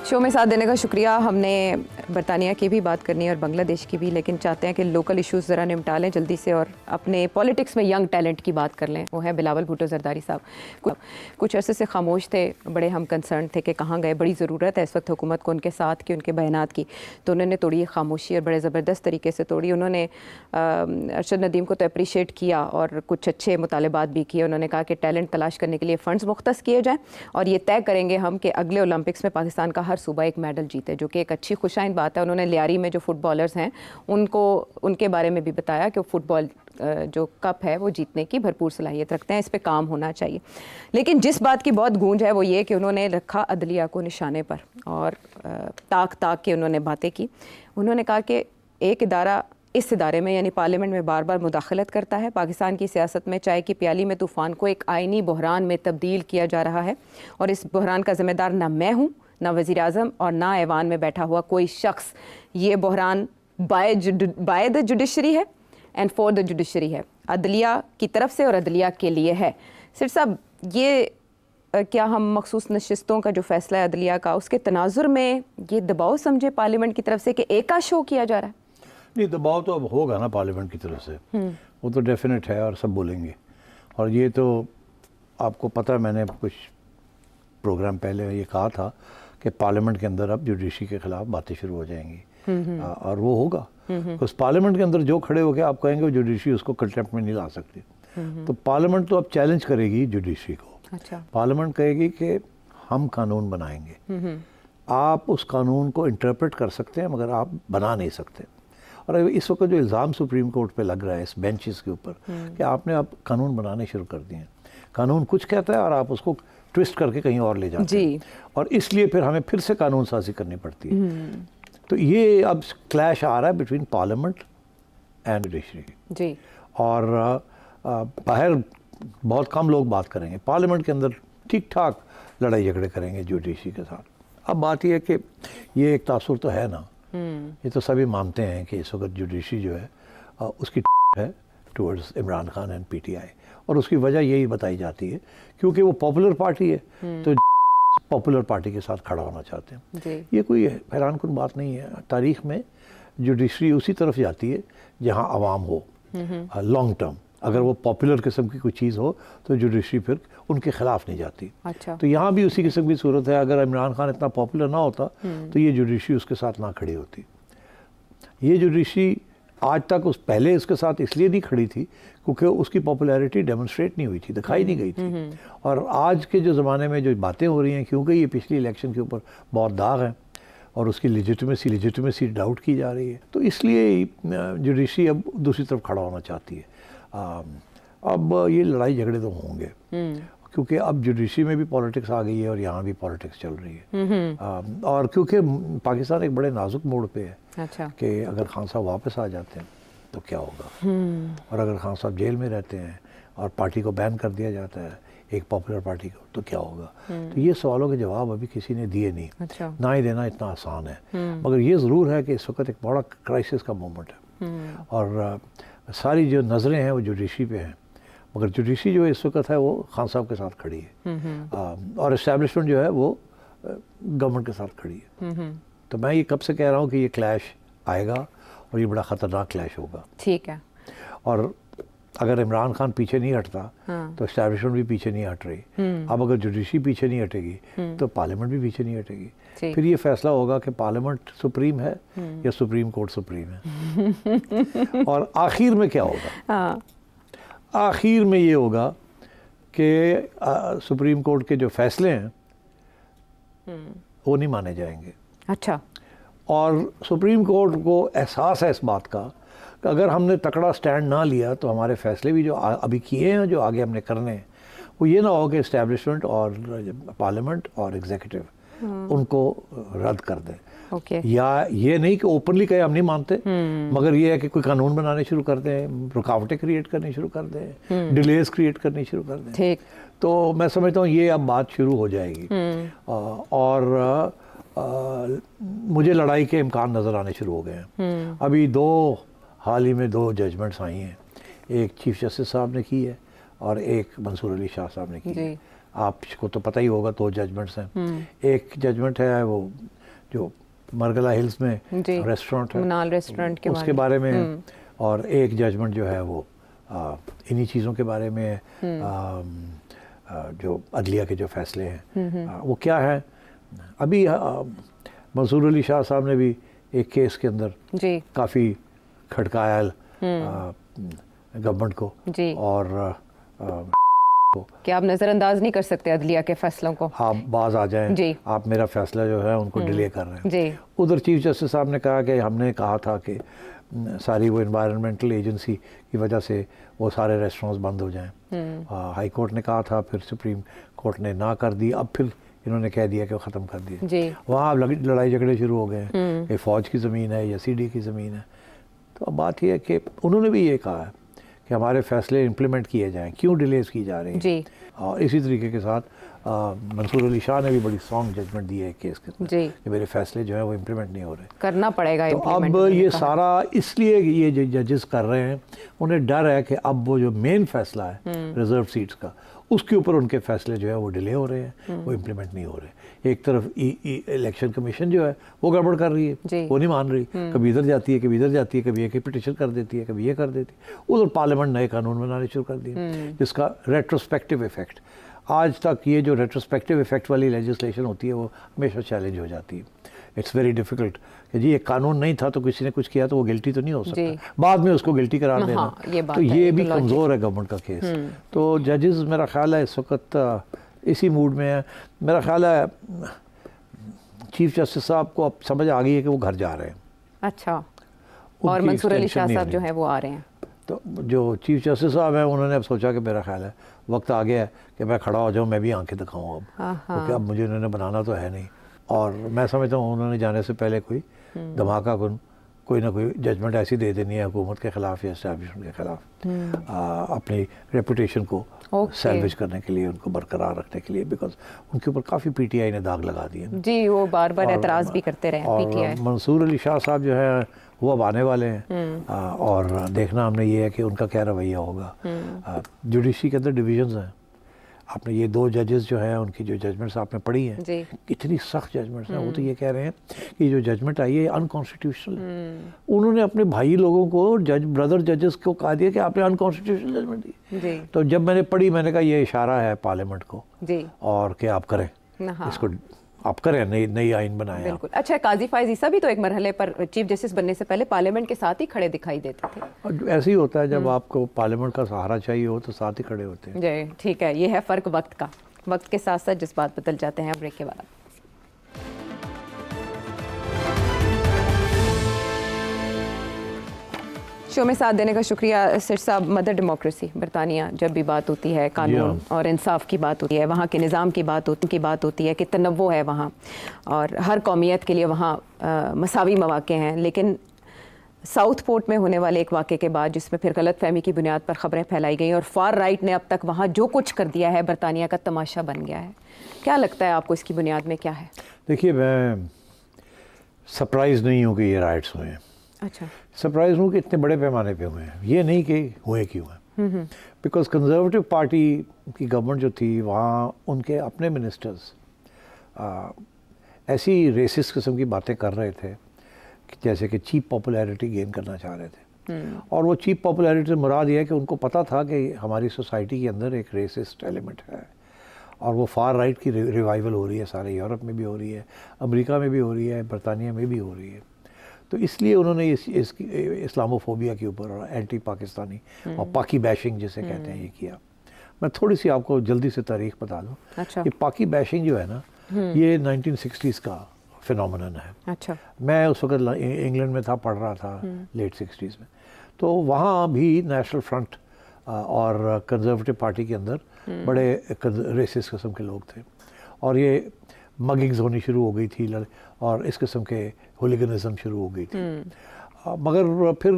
शो में साथ देने का शुक्रिया। हमने बरतानिया की भी बात करनी है और बांग्लादेश की भी, लेकिन चाहते हैं कि लोकल इश्यूज़ ज़रा निपटा लें जल्दी से और अपने पॉलिटिक्स में यंग टैलेंट की बात कर लें। वो है बिलावल भुट्टो जरदारी साहब। कुछ अरसे से खामोश थे, बड़े हम कंसर्न थे कि कहाँ गए, बड़ी ज़रूरत है इस वक्त हुकूमत को उनके साथ की, उनके बयानात की। तो उन्होंने तोड़ी खामोशी और बड़े ज़बरदस्त तरीके से तोड़ी। उन्होंने अरशद नदीम को तो अप्रीशिएट किया और कुछ अच्छे मुतालबात भी किए। उन्होंने कहा कि टैलेंट तलाश करने के लिए फ़ंड्स मुख्तस किए जाएँ और ये तय करेंगे हम कि अगले ओलंपिक्स में पाकिस्तान का हर सूबा एक मेडल जीते, जो कि एक अच्छी खुशाइन बात है। उन्होंने लियारी में जो फुटबॉलर्स हैं उनको उनके बारे में भी बताया कि फुटबॉल जो कप है वो जीतने की भरपूर सलाहियत रखते हैं, इस पे काम होना चाहिए। लेकिन जिस बात की बहुत गूंज है वो ये कि उन्होंने रखा अदलिया को निशाने पर और ताक के उन्होंने बातें की। उन्होंने कहा कि एक इदारा इस इदारे में यानी पार्लियामेंट में बार बार मुदाखलत करता है। पाकिस्तान की सियासत में चाय की प्याली में तूफ़ान को एक आइनी बहरान में तब्दील किया जा रहा है और इस बहरान का ज़िम्मेदार ना मैं हूँ ना वज़ीर आज़म और ना ऐवान में बैठा हुआ कोई शख्स। ये बहरान बाय द जुडिशरी है एंड फॉर द जुडिशरी है, अदलिया की तरफ से और अदलिया के लिए है। सिर साहब, ये क्या हम मखसूस नशिस्तों का जो फैसला है अदलिया का, उसके तनाजुर में ये दबाव समझे पार्लियामेंट की तरफ से कि एक का शो किया जा रहा है? नहीं, दबाव तो अब होगा ना पार्लियामेंट की तरफ से, वो तो डेफिनेट है और सब बोलेंगे। और ये तो आपको पता है, मैंने कुछ प्रोग्राम पहले ये कहा था कि पार्लियामेंट के अंदर अब जुडिशरी के खिलाफ बातें शुरू हो जाएंगी और वो होगा। उस पार्लियामेंट के अंदर जो खड़े होकर आप कहेंगे जुडिशरी उसको कंटेम्प्ट में नहीं ला सकती, तो पार्लियामेंट तो अब चैलेंज करेगी जुडिशरी को। अच्छा। पार्लियामेंट कहेगी कि हम कानून बनाएंगे, आप उस कानून को इंटरप्रेट कर सकते हैं मगर आप बना नहीं सकते। और इस वक्त जो इल्ज़ाम सुप्रीम कोर्ट पे लग रहा है इस बेंचेस के ऊपर कि आपने अब कानून बनाने शुरू कर दिए हैं, कानून कुछ कहता है और आप उसको ट्विस्ट करके कहीं और ले जाते हैं, और इसलिए फिर हमें फिर से कानून साजी करनी पड़ती है। तो ये अब क्लैश आ रहा है बिटवीन पार्लियामेंट एंड जुडिशरी जी। और बाहर बहुत कम लोग बात करेंगे, पार्लियामेंट के अंदर ठीक ठाक लड़ाई झगड़े करेंगे जुडिशरी के साथ। अब बात यह है कि ये एक तासुर तो है ना, ये तो सभी मानते हैं कि इस वक्त जुडिशरी जो है उसकी है towards Imran Khan and PTI, और उसकी वजह यही बताई जाती है क्योंकि वो पॉपुलर पार्टी है, तो पॉपुलर पार्टी के साथ खड़ा होना चाहते हैं। ये कोई हैरानकुन बात नहीं है। तारीख में जुडिशरी उसी तरफ जाती है जहां आवाम हो लॉन्ग टर्म। अगर वो पॉपुलर किस्म की कोई चीज़ हो तो जुडिशरी फिर उनके खिलाफ नहीं जाती। अच्छा। तो यहाँ भी उसी किस्म की सूरत है। अगर इमरान खान इतना पॉपुलर ना होता तो ये जुडिशरी उसके साथ ना खड़ी होती। ये जुडिशरी आज तक पहले उसके साथ इसलिए नहीं खड़ी थी क्योंकि उसकी पॉपुलैरिटी डेमोन्स्ट्रेट नहीं हुई थी, दिखाई नहीं गई थी। और आज के जो ज़माने में जो बातें हो रही हैं, क्योंकि ये पिछली इलेक्शन के ऊपर बहुत दाग है और उसकी लिजिटिमेसी डाउट की जा रही है, तो इसलिए जुडिशरी अब दूसरी तरफ खड़ा होना चाहती है। अब ये लड़ाई झगड़े तो होंगे क्योंकि अब जुडिशरी में भी पॉलिटिक्स आ गई है और यहाँ भी पॉलिटिक्स चल रही है। और क्योंकि पाकिस्तान एक बड़े नाजुक मोड़ पे है। अच्छा। कि अगर खान साहब वापस आ जाते हैं तो क्या होगा, और अगर खान साहब जेल में रहते हैं और पार्टी को बैन कर दिया जाता है, एक पॉपुलर पार्टी को, तो क्या होगा। तो ये सवालों के जवाब अभी किसी ने दिए नहीं। अच्छा। ना ही देना इतना आसान है। मगर ये ज़रूर है कि इस वक्त एक बड़ा क्राइसिस का मोमेंट है और सारी जो नज़रें हैं वो जुडिशरी पे हैं, मगर जुडिशरी जो इस वक्त है वो खान साहब के साथ खड़ी है और इस्टेब्लिशमेंट जो है वो गवर्नमेंट के साथ खड़ी है। तो मैं ये कब से कह रहा हूँ कि ये क्लैश आएगा और ये बड़ा ख़तरनाक क्लैश होगा। ठीक है। और अगर इमरान खान पीछे नहीं हटता तो इस्टेब्लिशमेंट भी पीछे नहीं हट रही। अब अगर जुडिशरी पीछे नहीं हटेगी तो पार्लियामेंट भी पीछे नहीं हटेगी। फिर ये फैसला होगा कि पार्लियामेंट सुप्रीम है या सुप्रीम कोर्ट सुप्रीम है। और आखिर में क्या होगा, आखिर में ये होगा कि सुप्रीम कोर्ट के जो फैसले हैं वो नहीं माने जाएंगे। अच्छा। और सुप्रीम कोर्ट को एहसास है इस बात का कि अगर हमने तकड़ा स्टैंड ना लिया तो हमारे फैसले भी जो अभी किए हैं, जो आगे हमने करने हैं, वो ये ना हो कि इस्टेब्लिशमेंट और पार्लियामेंट और एग्जीक्यूटिव उनको रद्द कर दें। Okay. या ये नहीं कि ओपनली कहे हम नहीं मानते, मगर ये है कि कोई कानून बनाने शुरू कर दें, रुकावटें क्रिएट करनी शुरू कर दें, डिलेज क्रिएट करनी शुरू कर दें। ठीक। तो मैं समझता हूँ ये अब बात शुरू हो जाएगी और मुझे लड़ाई के इम्कान नज़र आने शुरू हो गए हैं। अभी हाल ही में दो जजमेंट्स आई हैं, एक चीफ जस्टिस साहब ने की है और एक मंसूर अली शाह साहब ने की है। आपको तो पता ही होगा, दो जजमेंट्स हैं। एक जजमेंट है वो जो मरगला हिल्स में रेस्टोरेंट है, मनाल रेस्टोरेंट के उसके बारे में, और एक जजमेंट जो है वो इन्हीं चीज़ों के बारे में जो अदलिया के जो फैसले हैं वो क्या है। अभी मंसूर अली शाह साहब ने भी एक केस के अंदर काफ़ी खड़काया गवर्नमेंट को और कि आप नज़रअंदाज नहीं कर सकते अदलिया के फैसलों को, आप बाज आ जाएं, आप मेरा फैसला जो है उनको डिले कर रहे हैं। उधर चीफ जस्टिस साहब ने कहा कि हमने कहा था कि सारी वो एनवायरनमेंटल एजेंसी की वजह से वो सारे रेस्टोरेंट्स बंद हो जाएं। हाई कोर्ट ने कहा था, फिर सुप्रीम कोर्ट ने ना कर दी, अब फिर इन्होंने कह दिया कि वो ख़त्म कर दिए। वहाँ अब लड़ाई झगड़े शुरू हो गए हैं कि फ़ौज की ज़मीन है या सीडी की ज़मीन है। तो अब बात यह है कि उन्होंने भी ये कहा है कि हमारे फैसले इम्प्लीमेंट किए जाएं, क्यों डिलेज की जा रही हैं। और इसी तरीके के साथ मंसूर अली शाह ने भी बड़ी स्ट्रॉन्ग जजमेंट दी है केस के अंदर कि मेरे फैसले जो है वो इम्प्लीमेंट नहीं हो रहे, करना पड़ेगा। तो अब ये सारा इसलिए ये जो जजेस कर रहे हैं, उन्हें डर है कि अब वो जो मेन फैसला है रिजर्व सीट्स का, उसके ऊपर उनके फैसले जो है वो डिले हो रहे हैं, वो इम्प्लीमेंट नहीं हो रहे। एक तरफ इलेक्शन कमीशन जो है वो गड़बड़ कर रही है, वो नहीं मान रही, कभी इधर जाती है, कभी इधर जाती है, कभी एक पिटिशन कर देती है, कभी ये कर देती है। उधर पार्लियामेंट नए कानून बनाने शुरू कर दिए जिसका रेट्रोस्पेक्टिव इफेक्ट, आज तक ये जो रेट्रोस्पेक्टिव इफेक्ट वाली लेजिस्लेशन होती है वो हमेशा चैलेंज हो जाती है। इट्स वेरी डिफिकल्ट कि जी एक कानून नहीं था तो किसी ने कुछ किया तो वो गिल्टी तो नहीं हो सकता, बाद में उसको गिल्टी करार देना, तो ये भी कमज़ोर है गवर्नमेंट का केस। तो जजेस मेरा ख्याल है इस वक्त इसी मूड में है। मेरा ख्याल है चीफ जस्टिस साहब को अब समझ आ गई है कि वो घर जा रहे हैं। अच्छा, और मंसूर अली शाह साहब जो है वो आ रहे हैं, तो जो चीफ जस्टिस साहब हैं उन्होंने अब सोचा कि मेरा ख्याल है वक्त आ गया है कि मैं खड़ा हो जाऊँ, मैं भी आंखें दिखाऊँ अब, क्योंकि अब मुझे उन्होंने बनाना तो है नहीं। और मैं समझता हूँ उन्होंने जाने से पहले कोई धमाका कोई ना कोई जजमेंट ऐसी दे देनी है हुकूमत के ख़िलाफ़ या एस्टैब्लिशमेंट के ख़िलाफ़, अपनी रेपुटेशन को सैल्वेज करने के लिए, उनको बरकरार रखने के लिए, बिकॉज उनके ऊपर काफ़ी पीटीआई ने दाग लगा दिए जी, वो बार बार एतराज़ भी करते रहे पीटीआई। मंसूर अली शाह साहब जो है वो अब आने वाले हैं, और देखना हमने ये है कि उनका क्या रवैया होगा। जुडिशरी के अंदर डिविजन्स हैं, आपने ये 2 जजेस जो हैं उनकी जो जजमेंट्स आपने पढ़ी हैं, कितनी सख्त जजमेंट्स हैं। वो तो ये कह रहे हैं कि जो जजमेंट आई है अनकॉन्स्टिट्यूशनल है। उन्होंने अपने भाई लोगों को ब्रदर जजेस को कहा दिया कि आपने अनकॉन्स्टिट्यूशनल जजमेंट दी। तो जब मैंने पढ़ी मैंने कहा ये इशारा है पार्लियामेंट को और कि आप करें इसको, आप करें, नई आइन बनाएं। बिल्कुल। अच्छा, काजी फायज ईसा भी तो एक मरहले पर चीफ जस्टिस बनने से पहले पार्लियामेंट के साथ ही खड़े दिखाई देते थे। ऐसे ही होता है, जब आपको पार्लियामेंट का सहारा चाहिए हो तो साथ ही खड़े होते हैं। जी ठीक है, ये है फ़र्क वक्त का। वक्त के साथ साथ जज्बात बदल जाते हैं। ब्रेक के बाद शो में साथ देने का शुक्रिया सर साहब। मदर डेमोक्रेसी बरतानिया, जब भी बात होती है कानून और इंसाफ की बात होती है, वहाँ के निज़ाम की बात होती है कि तनव्वुर है वहाँ और हर कौमियत के लिए वहाँ मसावी मौक़े हैं। लेकिन साउथ पोर्ट में होने वाले एक वाक़े के बाद जिसमें फिर गलत फहमी की बुनियाद पर ख़बरें फैलाई गई और फार राइट ने अब तक वहाँ जो कुछ कर दिया है बरतानिया का तमाशा बन गया है। क्या लगता है आपको इसकी बुनियाद में क्या है? देखिए, मैं सरप्राइज़ नहीं हूँ कि ये राइट्स हुए हैं। अच्छा, सरप्राइज़ हूँ कि इतने बड़े पैमाने पे हुए हैं, ये नहीं कि हुए क्यों हैं। बिकॉज कंजर्वेटिव पार्टी की गवर्नमेंट जो थी वहाँ उनके अपने मिनिस्टर्स ऐसी रेसिस्ट किस्म की बातें कर रहे थे जैसे कि चीप पॉपुलैरिटी गेन करना चाह रहे थे। और वो चीप पॉपुलैरिटी से मुराद ये है कि उनको पता था कि हमारी सोसाइटी के अंदर एक रेसिस्ट एलिमेंट है और वो फार राइट की रिवाइवल हो रही है, सारे यूरोप में भी हो रही है, अमेरिका में भी हो रही है, बरतानिया में भी हो रही है। तो इसलिए उन्होंने इस इस्लामोफोबिया के ऊपर और एंटी पाकिस्तानी और पाकी बैशिंग जिसे कहते हैं ये किया। मैं थोड़ी सी आपको जल्दी से तारीख बता दूँ। अच्छा। ये पाकी बैशिंग जो है ना, ये 1960s का फिनोमेनन है। अच्छा। मैं उस वक्त इंग्लैंड में था, पढ़ रहा था लेट 60s में, तो वहाँ भी नेशनल फ्रंट और कंजर्वेटिव पार्टी के अंदर बड़े रेसिस्ट किस्म के लोग थे और ये मगिंग्स होनी शुरू हो गई थी और इस किस्म के हुलिगनिज्म शुरू हो गई थी। मगर फिर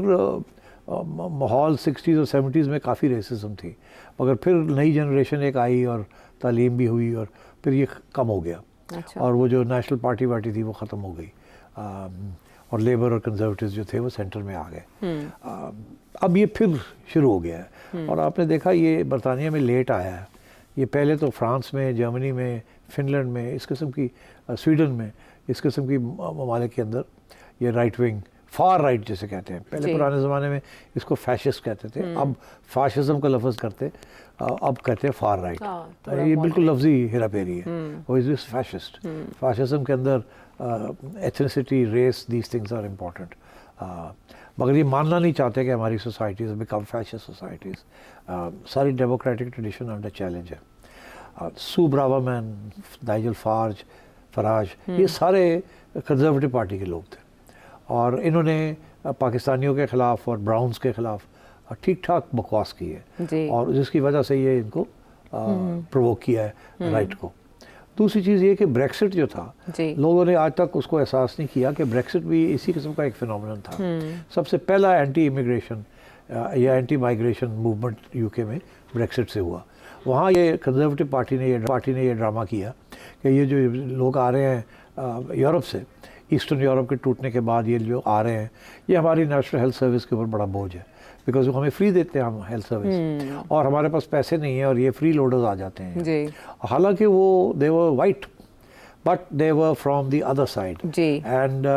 माहौल 60s और 70s में काफ़ी रेसिज्म थी, मगर फिर नई जनरेशन एक आई और तालीम भी हुई और फिर ये कम हो गया। अच्छा। और वो जो नेशनल पार्टी वार्टी थी वो ख़त्म हो गई और लेबर और कंजर्वेटिव्स जो थे वो सेंटर में आ गए। अब ये फिर शुरू हो गया है और आपने देखा ये बरतानिया में लेट आया है। ये पहले तो फ्रांस में, जर्मनी में, फिनलैंड में, इस किस्म की स्वीडन में, इस किस्म की ममालिक के अंदर ये राइट विंग, फार राइट जिसे कहते हैं, पहले पुराने ज़माने में इसको फैशिस्ट कहते थे, अब फाशिज्म का लफ्ज़ करते, अब कहते हैं फार राइट। ये बिल्कुल लफ्ज़ी हेरा फेरी है। वो इज़ फैशिस्ट। फाशिज्म के अंदर ethnicity, race, these things are important. मगर ये मानना नहीं चाहते कि हमारी सोसाइटीज़ बिकम फैशिस्ट सोसाइटीज़। सारी डेमोक्रेटिक ट्रेडिशन अंडर चैलेंज है। सू ब्रावर्मैन, नाइजल फराज, ये सारे कंजर्वेटिव पार्टी के लोग थे और इन्होंने पाकिस्तानियों के ख़िलाफ़ और ब्राउन्स के ख़िलाफ़ ठीक ठाक बकवास की है और जिसकी वजह से ये इनको प्रोवोक किया है राइट को। दूसरी चीज़ ये कि ब्रेक्सिट जो था, लोगों ने आज तक उसको एहसास नहीं किया कि ब्रेक्सिट भी इसी किस्म का एक फिनोमेनन था। सबसे पहला एंटी इमिग्रेशन या एंटी माइग्रेशन मूवमेंट यूके में ब्रेक्सिट से हुआ वहाँ ये कंजर्वेटिव पार्टी ने ये ड्रामा किया कि ये जो लोग आ रहे हैं यूरोप से, ईस्टर्न यूरोप के टूटने के बाद ये जो आ रहे हैं, ये हमारी नेशनल हेल्थ सर्विस के ऊपर बड़ा बोझ है, बिकॉज वो हमें फ्री देते हैं हम हेल्थ सर्विस, और हमारे पास पैसे नहीं है और ये फ्री लोडर्स आ जाते हैं। हालांकि वो they were white but they were from the other side and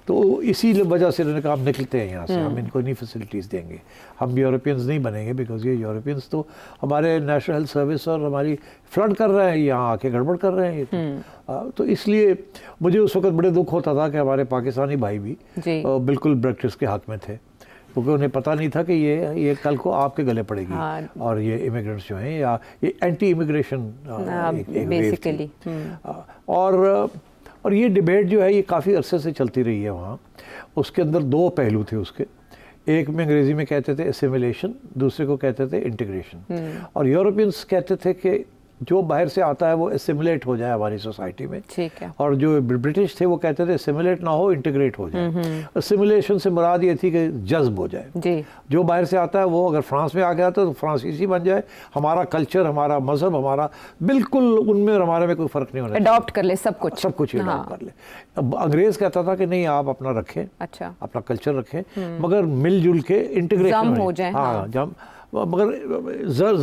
तो इसी वजह से उन्होंने कहा हम निकलते हैं यहाँ से, हम इनको नहीं फैसिलिटीज़ देंगे, हम यूरोपियंस नहीं बनेंगे, बिकॉज ये यूरोपियंस तो हमारे नेशनल हेल्थ सर्विस और हमारी फ्लड कर रहे हैं, यहाँ आके गड़बड़ कर रहे हैं ये तो इसलिए मुझे उस वक्त बड़े दुख होता था कि हमारे पाकिस्तानी भाई भी बिल्कुल ब्रेक्सिट के हक में थे, क्योंकि उन्हें पता नहीं था कि ये कल को आपके गले पड़ेगी। और ये इमिग्रेंट्स जो हैं या ये एंटी इमिग्रेशन बेसिकली और ये डिबेट जो है ये काफ़ी अरसे से चलती रही है वहाँ। उसके अंदर दो पहलू थे उसके, एक में अंग्रेज़ी में कहते थे एसिमिलेशन, दूसरे को कहते थे इंटीग्रेशन। और यूरोपियंस कहते थे कि जो बाहर से आता है वो एसिमुलेट हो जाए हमारी सोसाइटी में, ठीक है। और जो ब्रिटिश थे वो कहते थे एसिमुलेट ना हो, इंटीग्रेट हो जाए। एसिमुलेशन से मुराद ये थी कि जज्ब हो जाए जी। जो बाहर से आता है वो अगर फ्रांस में आ गया तो फ्रांसीसी बन जाए, हमारा कल्चर, हमारा मजहब, हमारा बिल्कुल उनमें और हमारे में कोई फ़र्क नहीं होना, अडॉप्ट कर ले सब कुछ अडॉप्ट कर ले। अब अंग्रेज़ कहता था कि नहीं, आप अपना रखें, अच्छा अपना कल्चर रखें, मगर मिलजुल के इंटीग्रेशन हो जाए। हाँ, मगर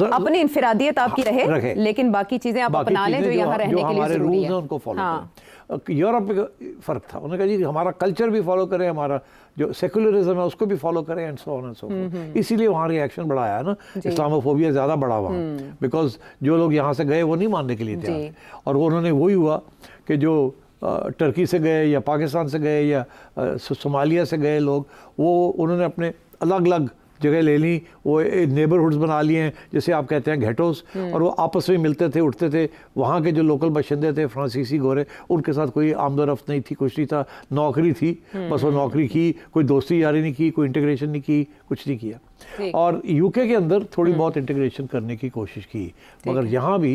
अपनी इनफरादियत आपकी रहे, लेकिन बाकी चीजें आप अपना लें जो यहाँ रहने के लिए ज़रूरी है, उनको फॉलो करें। यूरोप में फ़र्क था, उन्होंने कहा जी हमारा कल्चर भी फॉलो करें, हमारा जो सेकुलरिज्म है उसको भी फॉलो करें and so on and so forth. इसीलिए वहाँ रिएक्शन बड़ा आया ना, इस्लामोफोबिया ज़्यादा बढ़ा वहाँ, बिकॉज जो लोग यहाँ से गए वो नहीं मानने के लिए थे, और वो उन्होंने वही हुआ कि जो टर्की से गए या पाकिस्तान से गए या सोमालिया से गए लोग, वो उन्होंने अपने अलग अलग जगह ले ली, वो नेबरहुड्स बना लिए हैं, जैसे आप कहते हैं घेटोस, और वो आपस में मिलते थे, उठते थे। वहाँ के जो लोकल बाशिंदे थे फ्रांसीसी गोरे, उनके साथ कोई आमदोरफ्त नहीं थी, कुछ नहीं था, नौकरी थी, बस वो नौकरी की, कोई दोस्ती यारी नहीं की, कोई इंटीग्रेशन नहीं की, कुछ नहीं किया। और यूके के अंदर थोड़ी बहुत इंटीग्रेशन करने की कोशिश की, मगर यहाँ भी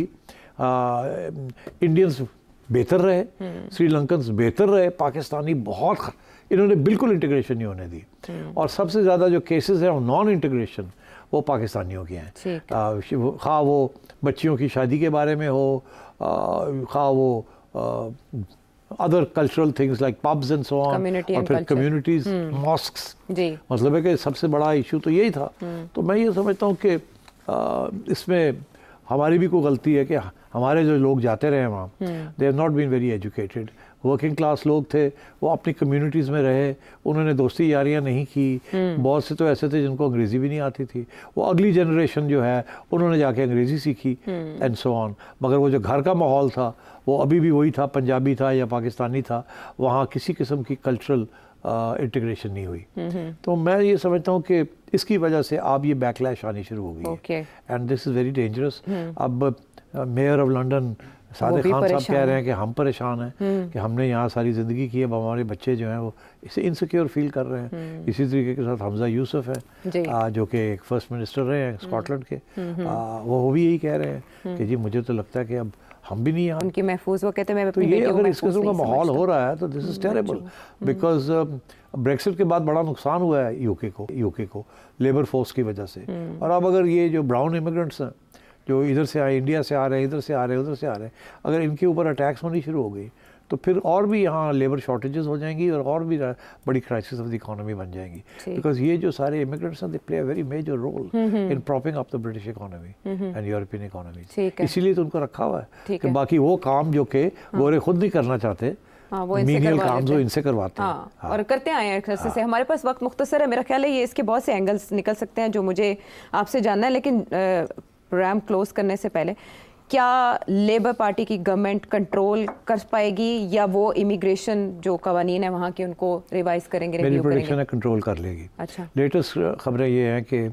इंडियंस बेहतर रहे, श्रीलंकन्स बेहतर रहे, पाकिस्तानी बहुत, इन्होंने बिल्कुल इंटीग्रेशन नहीं होने दी। और सबसे ज़्यादा जो केसेस हैं नॉन इंटीग्रेशन वो पाकिस्तानियों के हैं, खा वो बच्चियों की शादी के बारे में हो, खा वो other cultural things like pubs and so on, और फिर कम्युनिटीज़, मॉस्क्स, मतलब है कि सबसे बड़ा इशू तो यही था। तो मैं ये समझता हूँ कि इसमें हमारी भी कोई गलती है कि हमारे जो लोग जाते रहे वहाँ, they have not been very educated, working class लोग थे, वो अपनी कम्युनिटीज़ में रहे, उन्होंने दोस्ती यारियाँ नहीं की। बहुत से तो ऐसे थे जिनको अंग्रेज़ी भी नहीं आती थी, वो अगली जनरेशन जो है उन्होंने जाके अंग्रेज़ी सीखी एंड सो ऑन। मगर वो जो घर का माहौल था वो अभी भी वही था, पंजाबी था या पाकिस्तानी था, वहाँ किसी किस्म की कल्चरल इंटीग्रेशन नहीं हुई। तो मैं ये समझता हूँ कि इसकी वजह से अब ये बैकलैश आनी शुरू हो गई है, and this is very dangerous. अब mayor of London Sadiq Khan साहब कह रहे हैं कि हम परेशान हैं कि हमने यहाँ सारी ज़िंदगी की है, अब हमारे बच्चे जो हैं वो इसे इनसिक्योर फील कर रहे हैं। इसी तरीके के साथ हमजा यूसुफ है जो कि एक फर्स्ट मिनिस्टर रहे हैं स्कॉटलैंड के, वो भी यही कह रहे हैं कि जी मुझे तो लगता है कि अब हम भी नहीं यहाँ उनकी महफूज, वो कहते हैं। तो ये अगर इस किस्म का माहौल हो रहा है तो this is terrible, because Brexit के बाद बड़ा नुकसान हुआ है यूके को लेबर फोर्स की वजह से। और अब अगर ये जो ब्राउन इमिग्रेंट्स हैं जो इधर से आए, इंडिया से आ रहे हैं, इधर से आ रहे हैं, उधर से आ रहे हैं, अगर इनके ऊपर अटैक्स होनी शुरू हो गई तो फिर और भी यहाँ लेबर शॉर्टेजेस हो जाएंगी और भी बड़ी क्राइसिस ऑफ द इकोनॉमी बन जाएंगी। बिकॉज ये जो सारे इमिग्रेंट्स हैं they play a very major role in propping up the British economy and European economy. इसीलिए तो उनको रखा हुआ है कि बाकी वो काम जो कि गोरे खुद नहीं करना चाहते, मीनियल काम जो इनसे करवाते हैं और करते आए हैं अरसे से। हमारे पास वक्त मुख्तसर है, मेरा ख्याल है ये इसके बहुत से एंगल्स निकल सकते हैं जो मुझे आपसे जानना है, लेकिन प्रोग्राम क्लोज करने से पहले क्या लेबर पार्टी की गवर्नमेंट कंट्रोल कर पाएगी या वो इमिग्रेशन जो कवानीन है वहाँ के उनको रिवाइज करेंगे? मेरी प्रेडिक्शन है कंट्रोल कर लेगी। अच्छा, लेटेस्ट खबरें ये हैं कि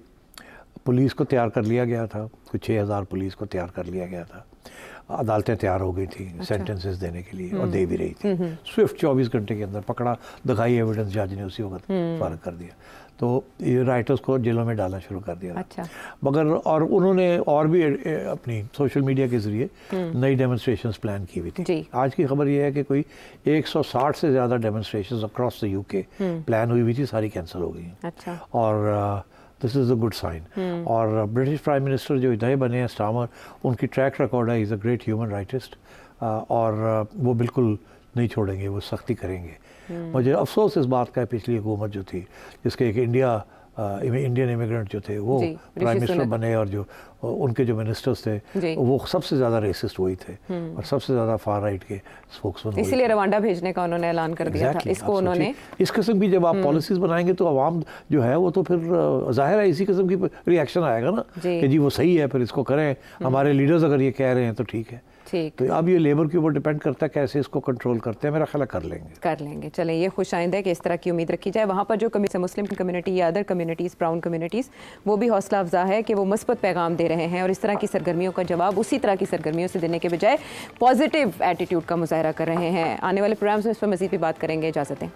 पुलिस को तैयार कर लिया गया था, कुछ 6000 पुलिस को तैयार कर लिया गया था, अदालतें तैयार हो गई थी सेंटेंसेस देने के लिए और दे भी रही थी। स्विफ्ट 24 घंटे के अंदर पकड़ा, दिखाई एविडेंस, जज ने उसी वक्त फारिग कर दिया। तो ये राइटर्स को जेलों में डालना शुरू कर दिया। अच्छा। मगर और उन्होंने और भी अपनी सोशल मीडिया के ज़रिए नई डेमोन्स्ट्रेशंस प्लान की हुई थी। आज की खबर ये है कि कोई 160 से ज़्यादा demonstrations across the UK plan हुई हुई थी, सारी कैंसिल हो गई। अच्छा। और this is a good sign. और ब्रिटिश प्राइम मिनिस्टर जो नए बने हैं स्टामर, उनकी ट्रैक रिकॉर्ड है, is a great human rightist, और वो बिल्कुल नहीं छोड़ेंगे, वो सख्ती करेंगे। मुझे अफसोस इस बात का है, पिछली हुकूमत जो थी जिसके एक इंडियन इमिग्रेंट जो थे वो प्राइम मिनिस्टर बने, और जो उनके जो मिनिस्टर्स थे वो सबसे ज़्यादा रेसिस्ट वही थे और सबसे ज़्यादा फार राइट के स्पोक्समैन। इसीलिए रवांडा भेजने का उन्होंने ऐलान कर दिया था। इसको उन्होंने इस किस्म की जब आप पॉलिसीज़ बनाएंगे तो आवाम जो है वो तो फिर जाहिर है इसी किस्म की रिएक्शन आएगा ना कि जी वो सही है, फिर इसको करें, हमारे लीडर्स अगर ये कह रहे हैं तो ठीक है। तो अब ये लेबर के ऊपर डिपेंड करता है कैसे इसको कंट्रोल करते हैं, मेरा ख्याल कर लेंगे। चलें, ये खुश आइंदा है कि इस तरह की उम्मीद रखी जाए। वहाँ पर जो मुस्लिम कम्युनिटी या अदर कम्युनिटीज़, ब्राउन कम्युनिटीज़, वो भी हौसला अफजा है कि वो मुस्बत पैगाम दे रहे हैं और इस तरह की सरगर्मियों का जवाब उसी तरह की सरगर्मियों से देने के बजाय पॉजिटिव एटीट्यूड का मुजाहरा कर रहे हैं। आने वाले प्रोग्राम्स में इस पर मज़ीद भी बात करेंगे। इजाज़त दें।